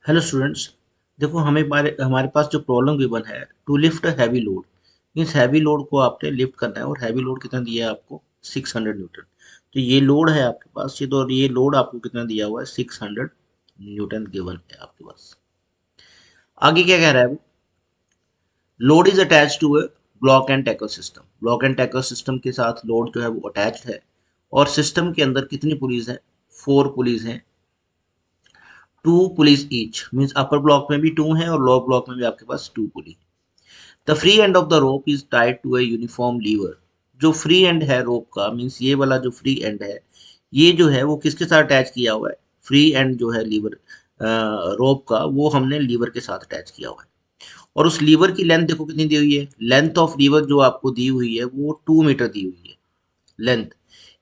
Hello students. देखो हमारे हमारे पास जो प्रॉब्लम गिवन है to lift heavy load. Means heavy load को आपने लिफ्ट करना है और हैवी लोड कितना दिया है आपको 600 न्यूटन। तो ये लोड है आपके पास, ये लोड आपको कितना दिया हुआ है 600 न्यूटन गिवन है आपके पास। आगे क्या कह रहा है वो, load is attach to a block and tackle system. Block and tackle system के साथ लोड जो है वो अटैच्ड है और सिस्टम के अंदर कितनी पुलीज हैं, 4 पुलीज हैं। 2 पुलिस ईच मीन्स अपर ब्लॉक में भी 2 हैं और लोअर ब्लॉक में भी आपके पास 2 pulleys. The free end of the rope is tied to a uniform lever. जो फ्री एंड है रोप का, मीन्स ये वाला जो फ्री एंड है ये जो है वो किसके साथ अटैच किया हुआ है, फ्री एंड जो है लीवर रोप का वो हमने लीवर के साथ अटैच किया हुआ है। और उस लीवर की लेंथ देखो कितनी दी हुई है, लेंथ ऑफ लीवर जो आपको दी हुई है वो 2 मीटर दी हुई है लेंथ।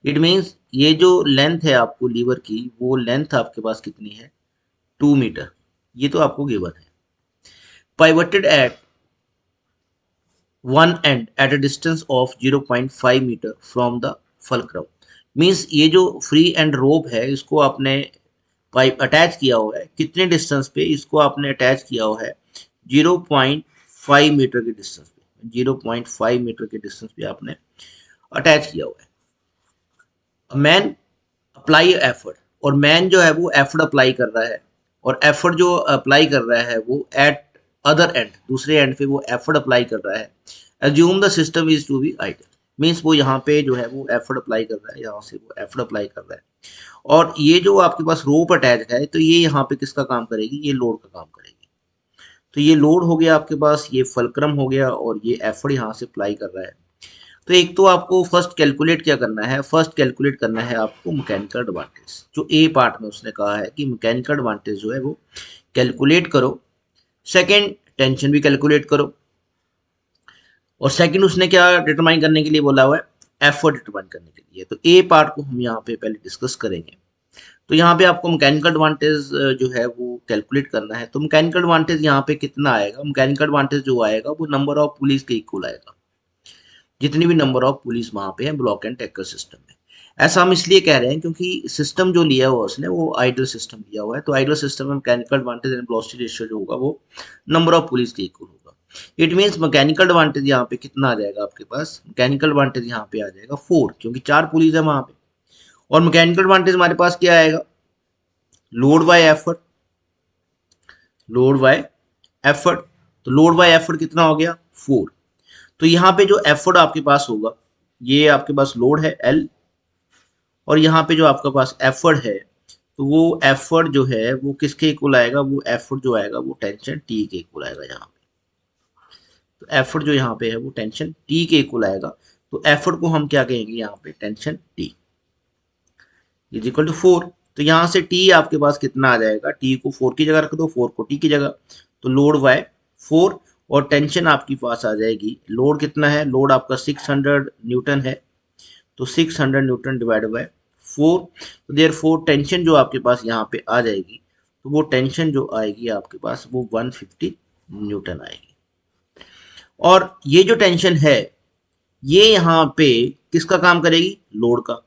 इट मीन्स ये जो लेंथ है आपको लीवर की वो लेंथ आपके पास कितनी है, 2 मीटर। ये तो आपको गिवन है। Pivoted at one end at a distance of 0.5 metre from the fulcrum. Means ये जो फ्री एंड रोप है इसको आपने पाइप अटैच किया हुआ है, कितने डिस्टेंस पे इसको आपने अटैच किया हुआ है, 0.5 मीटर के डिस्टेंस पे, 0.5 मीटर के डिस्टेंस पे आपने अटैच किया हुआ है। मैन अप्लाई एफर्ट, और मैन जो है वो एफर्ट अप्लाई कर रहा है, और एफर्ट जो अप्लाई कर रहा है वो एट अदर एंड, दूसरे एंड पे वो एफर्ट अप्लाई कर रहा है। Assume the system is to be ideal. Means वो यहाँ पे जो है वो एफर्ट अप्लाई कर रहा है, यहाँ से वो एफर्ट अप्लाई कर रहा है। और ये जो आपके पास रोप अटैच है तो ये यहाँ पे किसका काम करेगी, ये लोड का काम करेगी। तो ये लोड हो गया आपके पास, ये फलक्रम हो गया और ये एफर्ट यहाँ से अप्लाई कर रहा है। तो एक तो आपको फर्स्ट कैलकुलेट क्या करना है, फर्स्ट कैलकुलेट करना है आपको मैकेनिकल एडवांटेज। जो ए पार्ट में उसने कहा है कि मैकेनिकल एडवांटेज जो है वो कैलकुलेट करो। सेकंड टेंशन भी कैलकुलेट करो। और सेकंड उसने क्या डिटरमाइन करने के लिए बोला हुआ है, एफर्ट डिटरमाइन करने के लिए। तो ए पार्ट को हम यहाँ पे पहले डिस्कस करेंगे। तो यहाँ पे आपको मैकेनिकल एडवांटेज जो है वो कैलकुलेट करना है। तो मैकेनिकल एडवांटेज यहाँ पे कितना आएगा, मैकेनिकल एडवांटेज जो आएगा वो नंबर ऑफ पुलिस के इक्वल आएगा, जितनी भी नंबर ऑफ पुलिस वहां पे है ब्लॉक एंड टैकल सिस्टम में। ऐसा हम इसलिए कह रहे हैं क्योंकि सिस्टम जो लिया हुआ उसने वो आइडल सिस्टम लिया हुआ है। तो आइडल सिस्टम में mechanical advantage and velocity ratio जो होगा वो नंबर ऑफ पुलिस के इक्वल होगा। इट मीन्स मैकेनिकल एडवांटेज यहाँ पे कितना आ जाएगा आपके पास, मैकेनिकल एडवांटेज यहाँ पे आ जाएगा 4, क्योंकि 4 पुलिस है वहां पे। और मैकेनिकल एडवांटेज हमारे पास क्या आएगा, load bye effort, load bye effort. तो लोड बाय एफर्ट कितना हो गया 4। तो यहाँ पे जो एफर्ट आपके पास होगा, ये आपके पास लोड है एल, और यहाँ पे जो आपका पास एफर्ट है तो वो एफर्ट जो है वो किसके इक्वल आएगा, वो एफर्ट जो आएगा वो टेंशन टी के इक्वल आएगा यहाँ पे। तो एफर्ट जो यहाँ पे है वो टेंशन टी के इक्वल आएगा। तो एफर्ट को हम क्या कहेंगे यहाँ पे, tension T is equal to 4। तो यहाँ से टी आपके पास कितना आ जाएगा, टी को 4 की जगह रख दो, 4 को टी की जगह। तो लोड बाय 4, और टेंशन आपके पास आ जाएगी, लोड कितना है, लोड आपका 600 न्यूटन है। तो 600 न्यूटन डिवाइडेड बाय 4। तो देयर 4 टेंशन जो आपके पास यहाँ पे आ जाएगी, तो वो टेंशन जो आएगी आपके पास वो 150 न्यूटन आएगी। और ये जो टेंशन है ये यहाँ पे किसका काम करेगी, लोड का।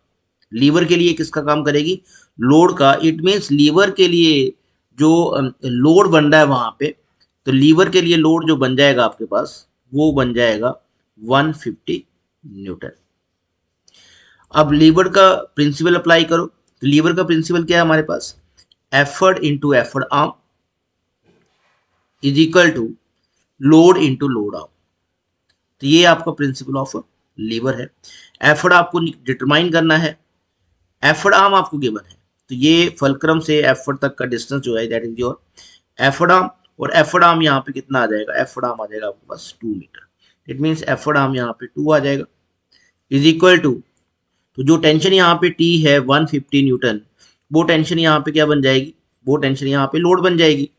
लीवर के लिए किसका काम करेगी, लोड का। इट मीन्स लीवर के लिए जो लोड बन रहा है वहां पे, तो लीवर के लिए लोड जो बन जाएगा आपके पास वो बन जाएगा 150 न्यूटन। अब लीवर का प्रिंसिपल अप्लाई करो। तो लीवर का प्रिंसिपल क्या है हमारे पास, effort into effort arm is equal to load into load arm. तो ये आपका प्रिंसिपल ऑफ लीवर है। एफर्ट आपको डिटरमाइन करना है, एफर्ट आर्म आपको गिवन है। तो ये फलक्रम से एफर्ट तक का डिस्टेंस जो है that is your effort arm. और एफर्ट आर्म यहाँ पे कितना आ जाएगा, एफर्ट आर्म आ जाएगा आपके पास 2 metre. It means effort arm यहाँ पे 2 आ जाएगा इज इक्वल टू, तो जो टेंशन यहाँ पे टी है 150 न्यूटन, वो टेंशन यहाँ पे क्या बन जाएगी, वो टेंशन यहाँ पे लोड बन जाएगी।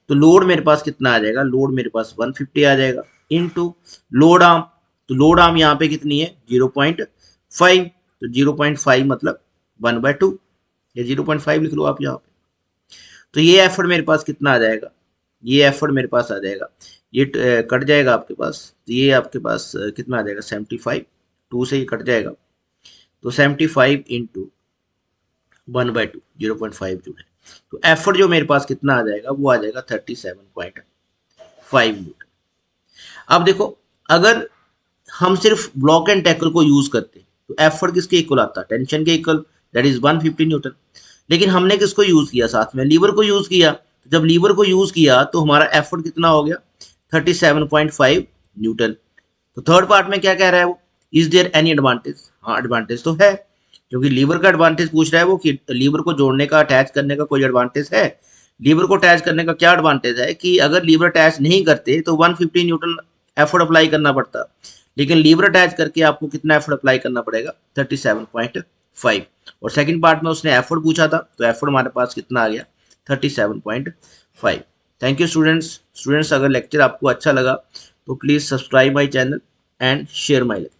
तो लोड मेरे पास कितना आ जाएगा, लोड मेरे पास 150 आ जाएगा इनटू लोड आर्म। तो लोड आर्म यहाँ पे कितनी है 0.5। तो 0.5 मतलब 1/2, या 0.5 लिख लो आप यहाँ पे। तो ये एफर्ट मेरे पास कितना आ जाएगा, ये एफर्ट मेरे पास आ जाएगा, ये कट जाएगा आपके पास। तो ये आपके पास कितना आ जाएगा 75, 2 से ये कट जाएगा। तो 75 इंटू 1/2, 0.5 जो है तो एफर्ट जो मेरे पास कितना आ जाएगा, वो आ जाएगा 37.5 न्यूटन। अब देखो, अगर हम सिर्फ ब्लॉक एंड टैकल को यूज करते तो एफर्ट किसके इक्वल आता, टेंशन के इक्वल, दैट इज 150 न्यूटन। लेकिन हमने किसको यूज किया, साथ में लीवर को यूज किया। तो जब लीवर को यूज किया तो हमारा एफर्ट कितना हो गया, 37.5 न्यूटन। तो थर्ड पार्ट में क्या कह रहा है वो, इज देयर एनी एडवांटेज, हाँ एडवांटेज तो है, क्योंकि लीवर का एडवांटेज पूछ रहा है वो कि लीवर को जोड़ने का, अटैच करने का कोई एडवांटेज है। लीवर को अटैच करने का क्या एडवांटेज है कि अगर लीवर अटैच नहीं करते तो 150 न्यूटन एफर्ट अप्लाई करना पड़ता, लेकिन लीवर अटैच करके आपको कितना एफर्ट अप्लाई करना पड़ेगा, 37.5। और सेकंड पार्ट में उसने एफर्ट पूछा था, तो एफर्ट हमारे पास कितना आ गया, 37.5। Thank you students. अगर लेक्चर आपको अच्छा लगा तो please subscribe my channel and share my lecture.